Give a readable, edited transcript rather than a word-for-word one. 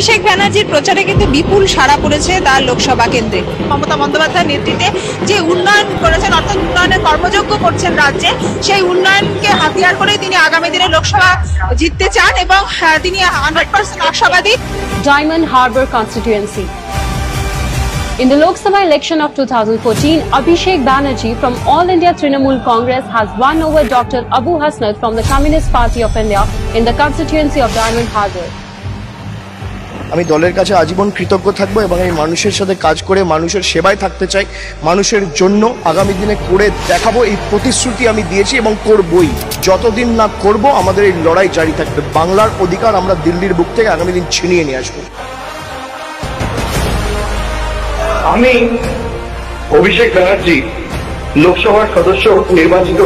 অভিষেক ব্যানার্জির প্রচারে কিন্তু বিপুল সাড়া পড়েছে তার লোকসভা কেন্দ্রে। মমতা বন্দ্যোপাধ্যায়ের নেতৃত্বে যে উন্নয়ন করেছেন, অর্থাৎ উন্নয়নের কর্মযজ্ঞ করছেন রাজ্যে, সেই উন্নয়নকে হাতিয়ার করে তিনি আগামী দিনে লোকসভা জিততে চান এবং তিনি 100% আশাবাদী। Diamond Harbour constituency. In the Lok Sabha election of 2014, Abhishek Banerjee from All India Trinamool Congress has won over Dr. Abu Hasnat from the Communist Party of India in the constituency of Diamond Harbour. আমি দলের কাছে আজীবন কৃতজ্ঞ থাকবো এবং এই মানুষের সাথে কাজ করে মানুষের সেবায় থাকতে চাই, মানুষের জন্য আগামী দিনে করে দেখাবো। এই প্রতিশ্রুতি আমি দিয়েছি এবং করবই। যতদিন না করব আমাদের এই লড়াই জারি থাকবে। বাংলার অধিকার আমরা দিল্লির বুক থেকে আগামী দিন ছিনিয়ে নিয়ে আসবো। আমি অভিষেক ব্যানার্জি লোকসভার সদস্য নির্বাচিত